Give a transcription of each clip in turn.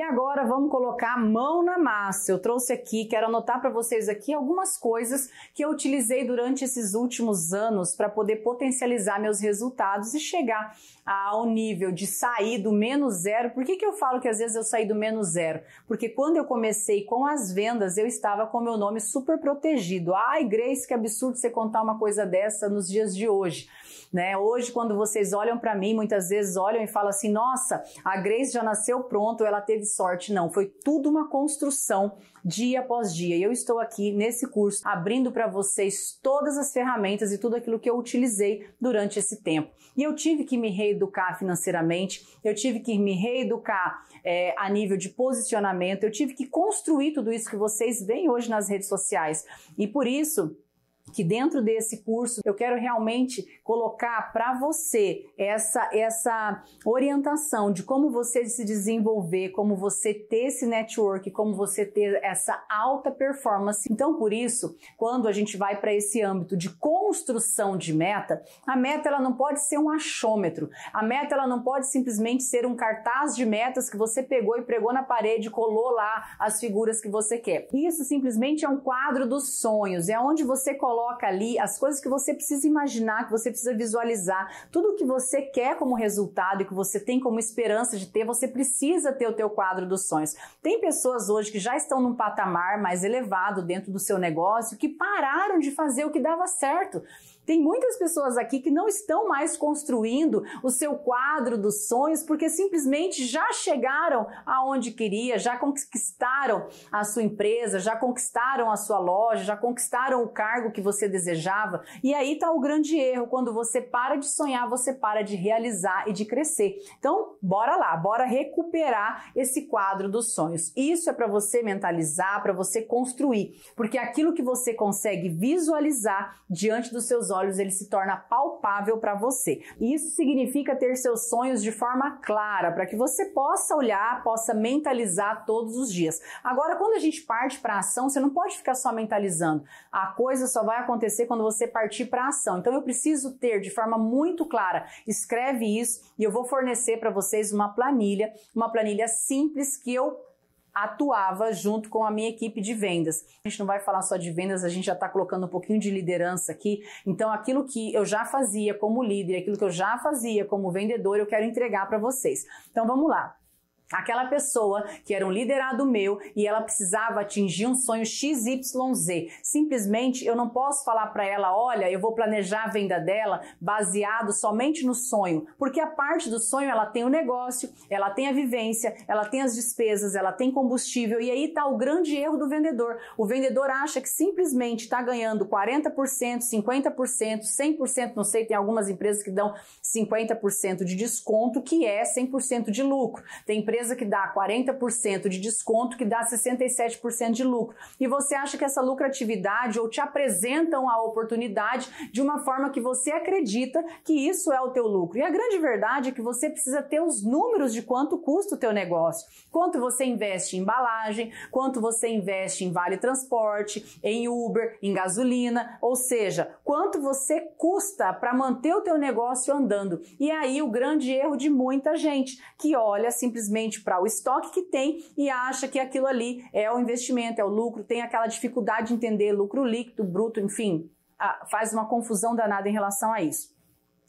E agora vamos colocar a mão na massa. Eu trouxe aqui, quero anotar para vocês aqui algumas coisas que eu utilizei durante esses últimos anos para poder potencializar meus resultados e chegar ao nível de sair do menos zero. Por que eu falo que às vezes eu saí do menos zero? Porque quando eu comecei com as vendas, eu estava com meu nome super protegido. Ai, Grace, que absurdo você contar uma coisa dessa nos dias de hoje. Né? Hoje, quando vocês olham para mim, muitas vezes olham e falam assim, nossa, a Grace já nasceu pronto, ela teve sorte. Não, foi tudo uma construção dia após dia. E eu estou aqui nesse curso abrindo para vocês todas as ferramentas e tudo aquilo que eu utilizei durante esse tempo. E eu tive que me reeducar financeiramente, eu tive que me reeducar a nível de posicionamento, eu tive que construir tudo isso que vocês veem hoje nas redes sociais. E por isso que dentro desse curso eu quero realmente colocar para você essa orientação de como você se desenvolver, como você ter esse network, como você ter essa alta performance. Então, por isso, quando a gente vai para esse âmbito de construção de meta, a meta ela não pode ser um achômetro, a meta ela não pode simplesmente ser um cartaz de metas que você pegou e pregou na parede e colou lá as figuras que você quer. Isso simplesmente é um quadro dos sonhos, é onde você coloca ali as coisas que você precisa imaginar, que você precisa visualizar, tudo que você quer como resultado e que você tem como esperança de ter, você precisa ter o teu quadro dos sonhos. Tem pessoas hoje que já estão num patamar mais elevado dentro do seu negócio que pararam de fazer o que dava certo. Tem muitas pessoas aqui que não estão mais construindo o seu quadro dos sonhos porque simplesmente já chegaram aonde queria, já conquistaram a sua empresa, já conquistaram a sua loja, já conquistaram o cargo que você desejava. E aí está o grande erro, quando você para de sonhar, você para de realizar e de crescer. Então, bora lá, bora recuperar esse quadro dos sonhos. Isso é para você mentalizar, para você construir, porque aquilo que você consegue visualizar diante dos seus olhos, ele se torna palpável para você. E isso significa ter seus sonhos de forma clara, para que você possa olhar, possa mentalizar todos os dias. Agora, quando a gente parte para a ação, você não pode ficar só mentalizando. A coisa só vai acontecer quando você partir para a ação. Então, eu preciso ter de forma muito clara. Escreve isso e eu vou fornecer para vocês uma planilha simples que eu atuava junto com a minha equipe de vendas. A gente não vai falar só de vendas, a gente já está colocando um pouquinho de liderança aqui. Então, aquilo que eu já fazia como líder, aquilo que eu já fazia como vendedor, eu quero entregar para vocês. Então, vamos lá. Aquela pessoa que era um liderado meu e ela precisava atingir um sonho XYZ. Simplesmente eu não posso falar para ela, olha, eu vou planejar a venda dela baseado somente no sonho, porque a parte do sonho ela tem o negócio, ela tem a vivência, ela tem as despesas, ela tem combustível e aí está o grande erro do vendedor. O vendedor acha que simplesmente está ganhando 40%, 50%, 100%, não sei, tem algumas empresas que dão 50% de desconto, que é 100% de lucro. Tem empresas que dá 40% de desconto, que dá 67% de lucro. E você acha que essa lucratividade ou te apresentam a oportunidade de uma forma que você acredita que isso é o teu lucro. E a grande verdade é que você precisa ter os números de quanto custa o teu negócio. Quanto você investe em embalagem, quanto você investe em vale transporte, em Uber, em gasolina, ou seja, quanto você custa para manter o teu negócio andando. E aí o grande erro de muita gente que olha simplesmente para o estoque que tem e acha que aquilo ali é o investimento, é o lucro, tem aquela dificuldade de entender lucro líquido, bruto, enfim, faz uma confusão danada em relação a isso.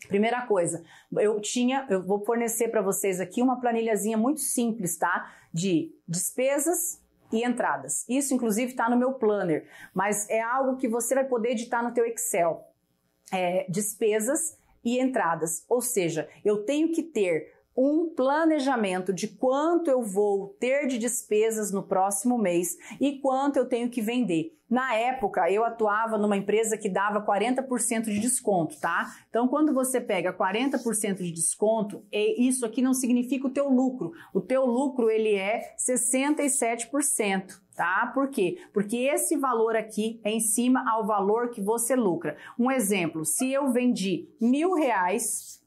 Primeira coisa, eu vou fornecer para vocês aqui uma planilhazinha muito simples, tá? De despesas e entradas. Isso, inclusive, está no meu planner, mas é algo que você vai poder editar no teu Excel. Despesas e entradas, ou seja, eu tenho que ter um planejamento de quanto eu vou ter de despesas no próximo mês e quanto eu tenho que vender. Na época, eu atuava numa empresa que dava 40% de desconto, tá? Então, quando você pega 40% de desconto, isso aqui não significa o teu lucro. O teu lucro, ele é 67%. Tá? Por quê? Porque esse valor aqui é em cima ao valor que você lucra. Um exemplo, se eu vendi R$1.000,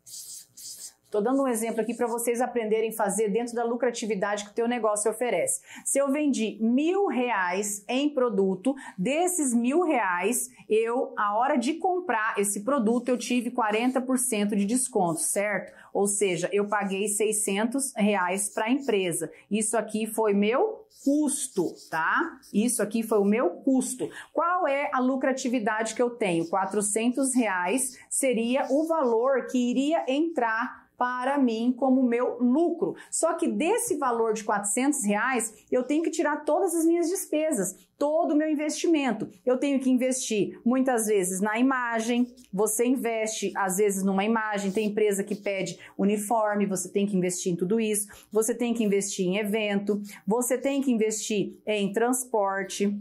Estou dando um exemplo aqui para vocês aprenderem a fazer dentro da lucratividade que o teu negócio oferece. Se eu vendi R$1.000 em produto, desses R$1.000, a hora de comprar esse produto, eu tive 40% de desconto, certo? Ou seja, eu paguei R$600 para a empresa. Isso aqui foi meu custo, tá? Isso aqui foi o meu custo. Qual é a lucratividade que eu tenho? R$400 seria o valor que iria entrar para mim como meu lucro. Só que desse valor de R$400, eu tenho que tirar todas as minhas despesas, todo o meu investimento. Eu tenho que investir muitas vezes na imagem, você investe às vezes numa imagem, tem empresa que pede uniforme, você tem que investir em tudo isso, você tem que investir em evento, você tem que investir em transporte,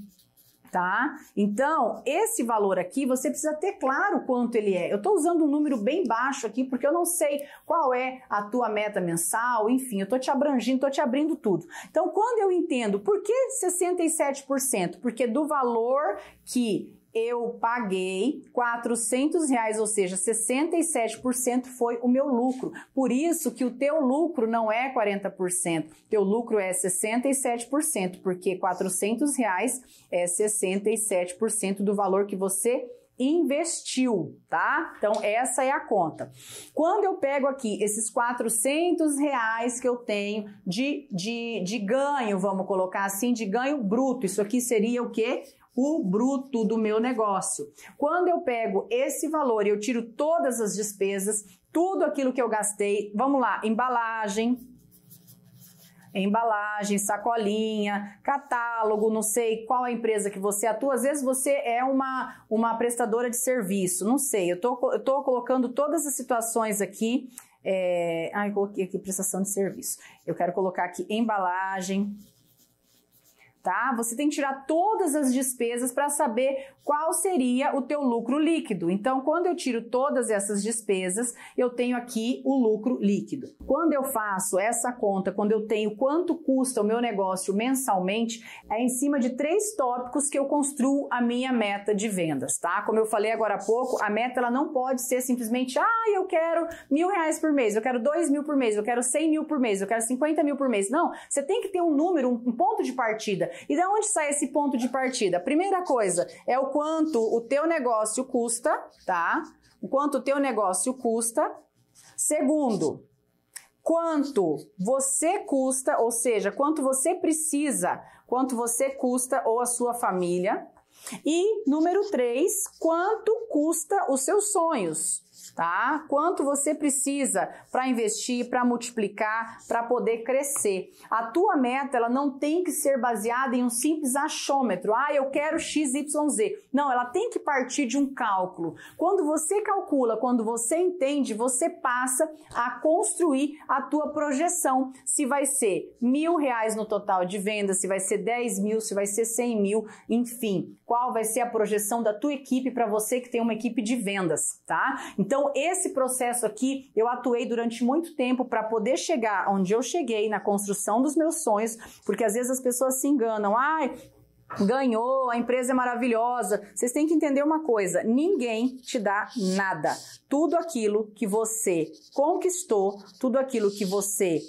tá? Então, esse valor aqui, você precisa ter claro quanto ele é. Eu estou usando um número bem baixo aqui, porque eu não sei qual é a tua meta mensal, enfim, eu estou te abrangindo, estou te abrindo tudo. Então, quando eu entendo, por que 67%? Porque do valor que eu paguei R$400, ou seja, 67% foi o meu lucro. Por isso que o teu lucro não é 40%, teu lucro é 67%, porque R$400 é 67% do valor que você investiu, tá? Então, essa é a conta. Quando eu pego aqui esses R$400 que eu tenho de ganho, vamos colocar assim, de ganho bruto, isso aqui seria o quê? O bruto do meu negócio. Quando eu pego esse valor e eu tiro todas as despesas, tudo aquilo que eu gastei, vamos lá, embalagem, sacolinha, catálogo, não sei qual a empresa que você atua, às vezes você é uma prestadora de serviço, não sei, eu tô colocando todas as situações aqui, eu coloquei aqui prestação de serviço, eu quero colocar aqui embalagem, tá? Você tem que tirar todas as despesas para saber qual seria o teu lucro líquido. Então, quando eu tiro todas essas despesas, eu tenho aqui o lucro líquido. Quando eu faço essa conta, quando eu tenho quanto custa o meu negócio mensalmente, é em cima de 3 tópicos que eu construo a minha meta de vendas, tá? Como eu falei agora há pouco, a meta ela não pode ser simplesmente, eu quero R$1.000 por mês, eu quero 2.000 por mês, eu quero 100.000 por mês, eu quero 50.000 por mês. Não, você tem que ter um número, um ponto de partida. E de onde sai esse ponto de partida? A primeira coisa é o quanto o teu negócio custa, tá? O quanto o teu negócio custa. Segundo, quanto você custa, ou seja, quanto você precisa, quanto você custa ou a sua família. E número 3, quanto custa os seus sonhos, tá? Quanto você precisa para investir, para multiplicar, para poder crescer. A tua meta, ela não tem que ser baseada em um simples achômetro. Eu quero XYZ. Não, ela tem que partir de um cálculo. Quando você calcula, quando você entende, você passa a construir a tua projeção. Se vai ser R$1.000 no total de vendas, se vai ser 10.000, se vai ser 100.000, enfim. Qual vai ser a projeção da tua equipe para você que tem uma equipe de vendas, tá? Então, esse processo aqui, eu atuei durante muito tempo para poder chegar onde eu cheguei na construção dos meus sonhos, porque às vezes as pessoas se enganam. Ganhou, a empresa é maravilhosa. Vocês têm que entender uma coisa, ninguém te dá nada. Tudo aquilo que você conquistou, tudo aquilo que você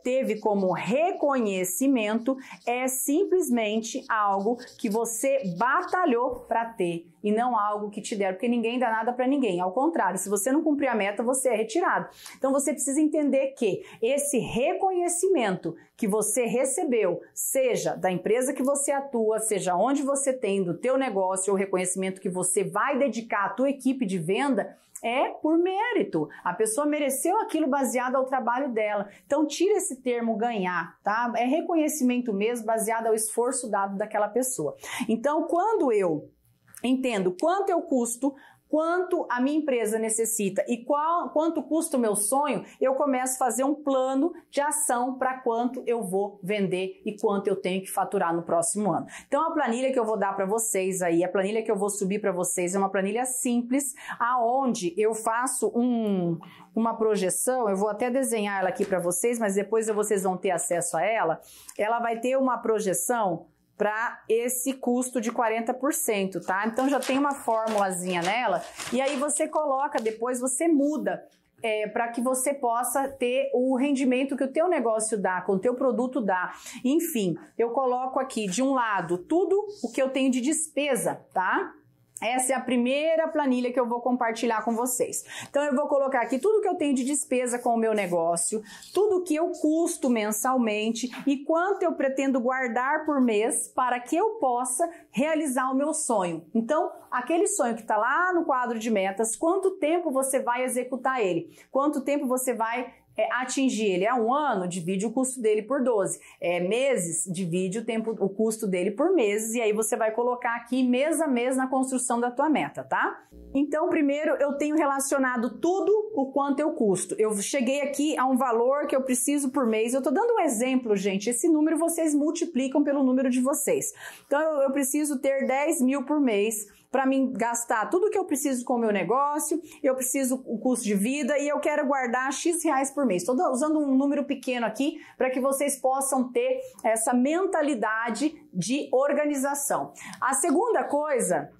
teve como reconhecimento é simplesmente algo que você batalhou para ter e não algo que te deram, porque ninguém dá nada para ninguém. Ao contrário, se você não cumprir a meta, você é retirado. Então você precisa entender que esse reconhecimento que você recebeu, seja da empresa que você atua, seja onde você tem do teu negócio, ou reconhecimento que você vai dedicar à tua equipe de venda, é por mérito. A pessoa mereceu aquilo baseado ao trabalho dela. Então, tira esse termo ganhar, tá? É reconhecimento mesmo baseado ao esforço dado daquela pessoa. Então, quando eu entendo quanto eu custo, quanto a minha empresa necessita e quanto custa o meu sonho, eu começo a fazer um plano de ação para quanto eu vou vender e quanto eu tenho que faturar no próximo ano. Então, a planilha que eu vou dar para vocês aí, a planilha que eu vou subir para vocês é uma planilha simples, aonde eu faço uma projeção, eu vou até desenhar ela aqui para vocês, mas depois vocês vão ter acesso a ela. Ela vai ter uma projeção para esse custo de 40%, tá? Então já tem uma formulazinha nela e aí você coloca, depois você muda para que você possa ter o rendimento que o teu negócio dá, que o teu produto dá. Enfim, eu coloco aqui de um lado tudo o que eu tenho de despesa, tá? Essa é a primeira planilha que eu vou compartilhar com vocês. Então, eu vou colocar aqui tudo que eu tenho de despesa com o meu negócio, tudo que eu custo mensalmente e quanto eu pretendo guardar por mês para que eu possa realizar o meu sonho. Então, aquele sonho que está lá no quadro de metas, quanto tempo você vai executar ele? Quanto tempo você vai atingir ele? É 1 ano? Divide o custo dele por 12. Meses? Divide o custo dele por meses e aí você vai colocar aqui mês a mês na construção da tua meta, tá? Então, primeiro eu tenho relacionado tudo o quanto eu custo. Eu cheguei aqui a um valor que eu preciso por mês. Eu tô dando um exemplo, gente. Esse número vocês multiplicam pelo número de vocês. Então, eu preciso ter 10 mil por mês para mim gastar tudo que eu preciso com o meu negócio, eu preciso o custo de vida e eu quero guardar X reais por mês. Estou usando um número pequeno aqui para que vocês possam ter essa mentalidade de organização. A segunda coisa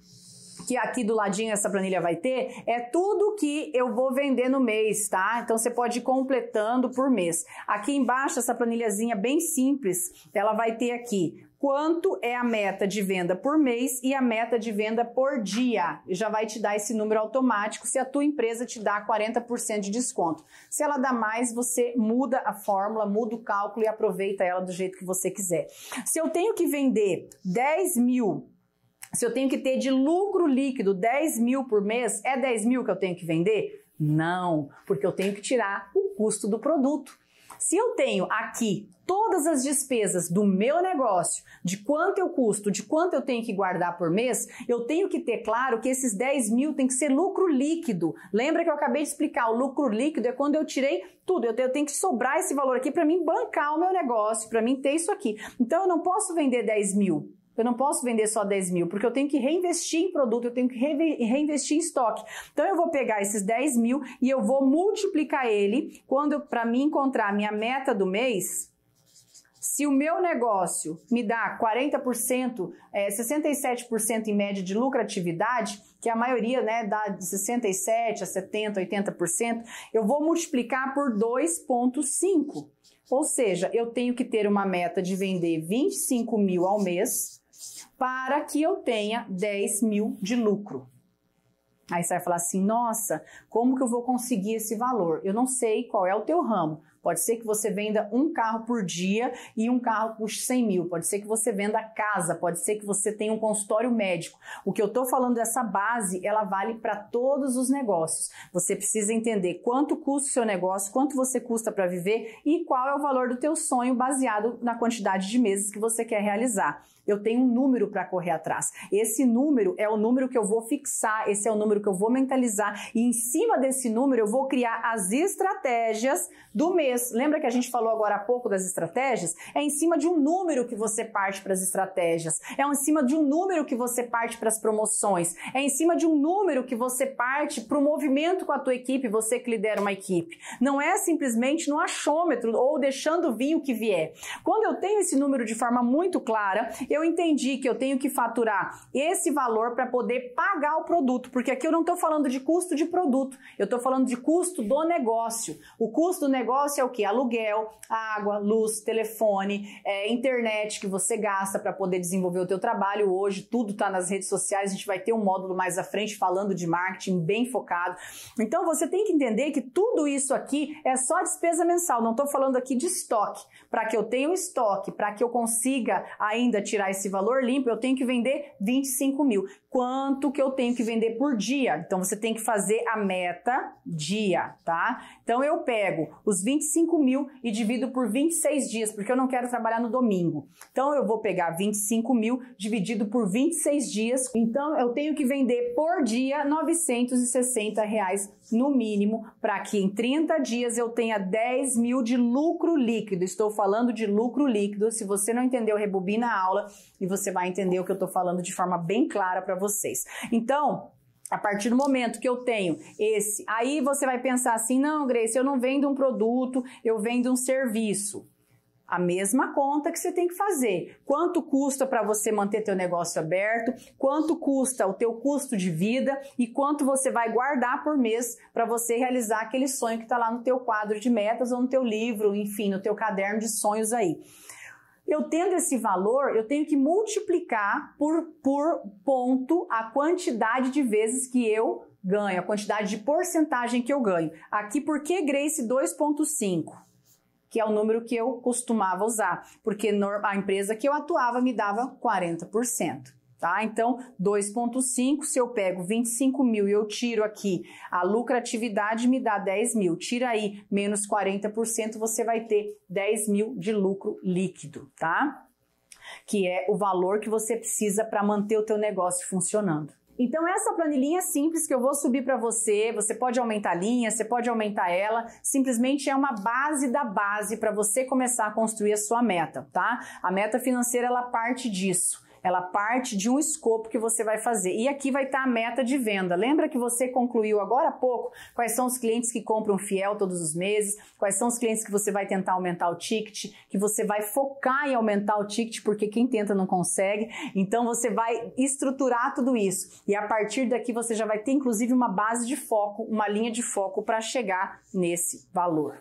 que aqui do ladinho essa planilha vai ter, é tudo que eu vou vender no mês, tá? Então você pode ir completando por mês. Aqui embaixo, essa planilhazinha bem simples, ela vai ter aqui quanto é a meta de venda por mês e a meta de venda por dia. E já vai te dar esse número automático se a tua empresa te dá 40% de desconto. Se ela dá mais, você muda a fórmula, muda o cálculo e aproveita ela do jeito que você quiser. Se eu tenho que vender 10 mil, se eu tenho que ter de lucro líquido 10 mil por mês, é 10 mil que eu tenho que vender? Não, porque eu tenho que tirar o custo do produto. Se eu tenho aqui todas as despesas do meu negócio, de quanto eu custo, de quanto eu tenho que guardar por mês, eu tenho que ter claro que esses 10 mil tem que ser lucro líquido. Lembra que eu acabei de explicar, o lucro líquido é quando eu tirei tudo, eu tenho que sobrar esse valor aqui para mim bancar o meu negócio, para mim ter isso aqui. Então eu não posso vender 10 mil. Eu não posso vender só 10 mil, porque eu tenho que reinvestir em produto, eu tenho que reinvestir em estoque. Então, eu vou pegar esses 10 mil e eu vou multiplicar ele para mim encontrar a minha meta do mês. Se o meu negócio me dá 40%, 67% em média de lucratividade, que a maioria, né, dá de 67% a 70%, 80%, eu vou multiplicar por 2,5. Ou seja, eu tenho que ter uma meta de vender 25 mil ao mês para que eu tenha 10 mil de lucro. Aí você vai falar assim, nossa, como que eu vou conseguir esse valor? Eu não sei qual é o teu ramo. Pode ser que você venda um carro por dia e um carro custe 100 mil. Pode ser que você venda casa, pode ser que você tenha um consultório médico. O que eu estou falando dessa base, ela vale para todos os negócios. Você precisa entender quanto custa o seu negócio, quanto você custa para viver e qual é o valor do teu sonho baseado na quantidade de meses que você quer realizar. Eu tenho um número para correr atrás. Esse número é o número que eu vou fixar, esse é o número que eu vou mentalizar e em cima desse número eu vou criar as estratégias do mês. Lembra que a gente falou agora há pouco das estratégias? É em cima de um número que você parte para as estratégias. É em cima de um número que você parte para as promoções. É em cima de um número que você parte para o movimento com a tua equipe, você que lidera uma equipe. Não é simplesmente no achômetro ou deixando vir o que vier. Quando eu tenho esse número de forma muito clara, eu entendi que eu tenho que faturar esse valor para poder pagar o produto, porque aqui eu não estou falando de custo de produto, eu estou falando de custo do negócio. O custo do negócio é o quê? Aluguel, água, luz, telefone, internet que você gasta para poder desenvolver o teu trabalho. Hoje tudo está nas redes sociais, a gente vai ter um módulo mais à frente falando de marketing bem focado. Então você tem que entender que tudo isso aqui é só despesa mensal, não estou falando aqui de estoque. Para que eu tenha um estoque, para que eu consiga ainda tirar esse valor limpo, eu tenho que vender 25 mil. Quanto que eu tenho que vender por dia? Então, você tem que fazer a meta dia, tá? Então, eu pego os 25 mil e divido por 26 dias, porque eu não quero trabalhar no domingo. Então, eu vou pegar 25 mil dividido por 26 dias. Então, eu tenho que vender por dia R$ 960 no mínimo, para que em 30 dias eu tenha 10 mil de lucro líquido. Estou falando de lucro líquido. Se você não entendeu, rebobina a aula e você vai entender o que eu estou falando de forma bem clara para vocês. Então, a partir do momento que eu tenho esse, aí você vai pensar assim, não, Grace, eu não vendo um produto, eu vendo um serviço. A mesma conta que você tem que fazer. Quanto custa para você manter teu negócio aberto, quanto custa o teu custo de vida e quanto você vai guardar por mês para você realizar aquele sonho que está lá no teu quadro de metas ou no teu livro, enfim, no teu caderno de sonhos aí. Eu tendo esse valor, eu tenho que multiplicar por ponto a quantidade de vezes que eu ganho, a quantidade de porcentagem que eu ganho. Aqui, por que, Grace, 2,5? Que é o número que eu costumava usar, porque a empresa que eu atuava me dava 40%, tá? Então, 2,5, se eu pego 25 mil e eu tiro aqui a lucratividade, me dá 10 mil. Tira aí menos 40%, você vai ter 10 mil de lucro líquido, tá? Que é o valor que você precisa para manter o teu negócio funcionando. Então essa planilhinha simples que eu vou subir para você, você pode aumentar a linha, você pode aumentar ela, simplesmente é uma base da base para você começar a construir a sua meta, tá? A meta financeira, ela parte disso. Ela parte de um escopo que você vai fazer. E aqui vai estar a meta de venda. Lembra que você concluiu agora há pouco quais são os clientes que compram fiel todos os meses, quais são os clientes que você vai tentar aumentar o ticket, que você vai focar em aumentar o ticket, porque quem tenta não consegue. Então você vai estruturar tudo isso. E a partir daqui você já vai ter inclusive uma base de foco, uma linha de foco para chegar nesse valor.